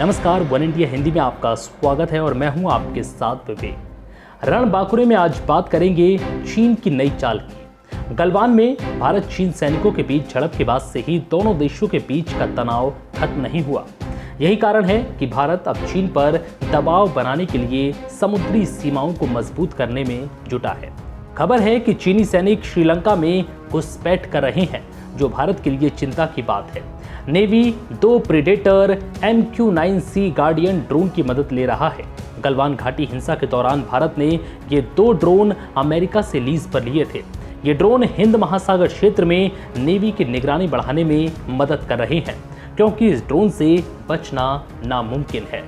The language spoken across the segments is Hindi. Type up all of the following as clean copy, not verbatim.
नमस्कार, वन इंडिया हिंदी में आपका स्वागत है और मैं हूं आपके साथ विवेक। रणबांकुरे में आज बात करेंगे चीन की नई चाल की। गलवान में भारत चीन सैनिकों के बीच झड़प के बाद से ही दोनों देशों के बीच का तनाव खत्म नहीं हुआ। यही कारण है कि भारत अब चीन पर दबाव बनाने के लिए समुद्री सीमाओं को मजबूत करने में जुटा है। खबर है कि चीनी सैनिक श्रीलंका में घुसपैठ कर रहे हैं, जो भारत के लिए चिंता की बात है। Navy 2 predator MQ-9C guardian drone की मदद ले रहा है। गलवान घाटी हिंसा के दौरान भारत ने ये 2 ड्रोन अमेरिका से लीज पर लिए थे। ये ड्रोन हिंद महासागर क्षेत्र में नेवी की निगरानी बढ़ाने में मदद कर रहे हैं, क्योंकि इस ड्रोन से बचना नामुमकिन है।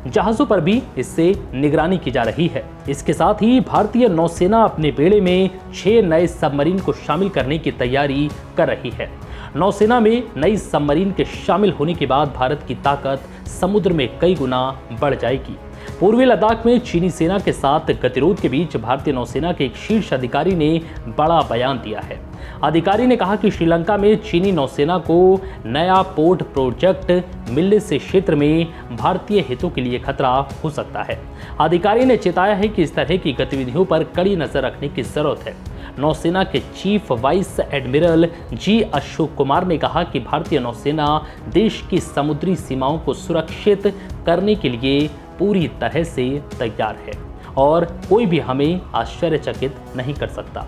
जहाजों पर भी इससे निगरानी की जा रही है। इसके साथ ही भारतीय नौसेना अपने बेड़े में 6 नए सबमरीन को शामिल करने की तैयारी कर रही है। नौसेना में नई सबमरीन के शामिल होने के बाद भारत की ताकत समुद्र में कई गुना बढ़ जाएगी। पूर्वी लद्दाख में चीनी सेना के साथ गतिरोध के बीच भारतीय नौसेना के एक शीर्ष अधिकारी ने बड़ा बयान दिया है। अधिकारी ने कहा कि श्रीलंका में चीनी नौसेना को नया पोर्ट प्रोजेक्ट मिलने से क्षेत्र में भारतीय हितों के लिए खतरा हो सकता है। अधिकारी ने चेताया है कि इस तरह की गतिविधियों पर कड़ी नजर रखने की जरूरत है। नौसेना के chief vice admiral G Ashok Kumar ने कहा कि भारतीय नौसेना देश की समुद्री सीमाओं को सुरक्षित करने के लिए पूरी तरह से तैयार है और कोई भी हमें आश्चर्यचकित नहीं कर सकता।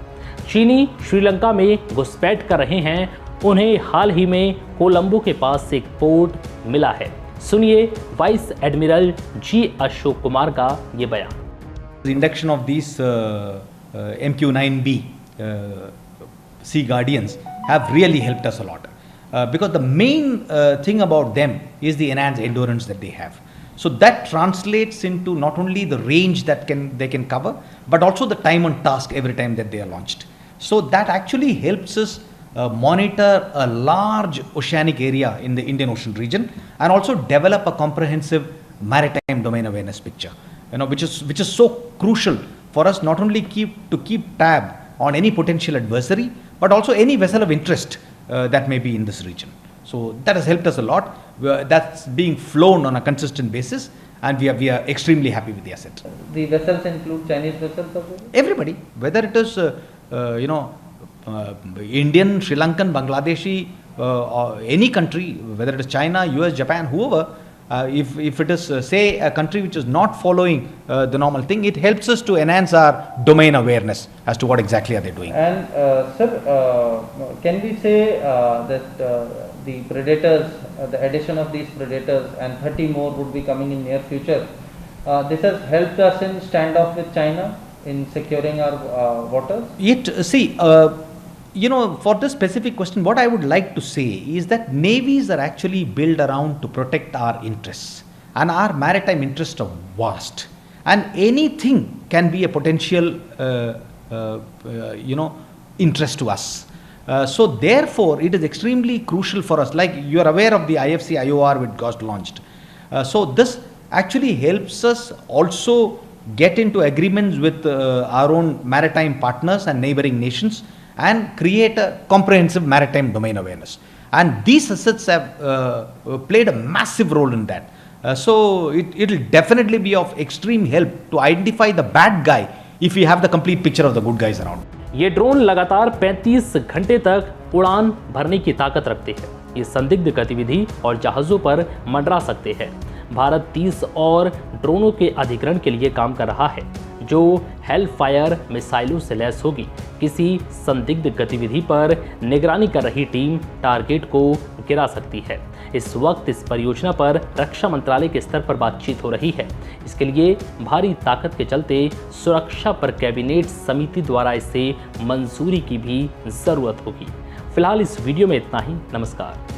चीनी श्रीलंका में घुसपैठ कर रहे हैं। उन्हें हाल ही में कोलंबो के पास एक पोर्ट मिला है। सुनिए vice admiral G Ashok Kumar का ये बयान। Induction of this MQ-9B Sea Guardians have really helped us a lot because the main thing about them is the enhanced endurance that they have. So that translates into not only the range that they can cover, but also the time on task every time that they are launched. So that actually helps us monitor a large oceanic area in the Indian Ocean region and also develop a comprehensive maritime domain awareness picture. Which is so crucial for us not only keep tab on any potential adversary, but also any vessel of interest that may be in this region. So that has helped us a lot. That's being flown on a consistent basis, and we are extremely happy with the asset. The vessels include Chinese vessels also? Everybody, whether it is Indian, Sri Lankan, Bangladeshi, or any country, whether it is China, US, Japan, whoever. If it is say a country which is not following the normal thing, it helps us to enhance our domain awareness as to what exactly are they doing. And sir, can we say that the predators, the addition of these predators and 30 more would be coming in near future, this has helped us in standoff with China in securing our waters? For this specific question, what I would like to say is that navies are actually built around to protect our interests, and our maritime interests are vast, and anything can be a potential interest to us. So therefore it is extremely crucial for us, like you are aware of the IFC IOR which got launched. So this actually helps us also get into agreements with our own maritime partners and neighboring nations and create a comprehensive maritime domain awareness. And these assets have played a massive role in that. So it will definitely be of extreme help to identify the bad guy if we have the complete picture of the good guys around. ये ड्रोन लगातार 35 घंटे तक उड़ान भरने की ताकत रखते हैं। ये संदिग्ध गतिविधि और जहाज़ों पर मंडरा सकते हैं। भारत 30 और ड्रोनों के अधिग्रहण के लिए काम कर रहा है, जो हेलफायर मिसाइलों से लैस होगी। किसी संदिग्ध गतिविधि पर निगरानी कर रही टीम टारगेट को गिरा सकती है। इस वक्त इस परियोजना पर रक्षा मंत्रालय के स्तर पर बातचीत हो रही है। इसके लिए भारी ताकत के चलते सुरक्षा पर कैबिनेट समिति द्वारा इसे मंजूरी की भी जरूरत होगी। फिलहाल इस वीडियो में इतना ही। नमस्कार।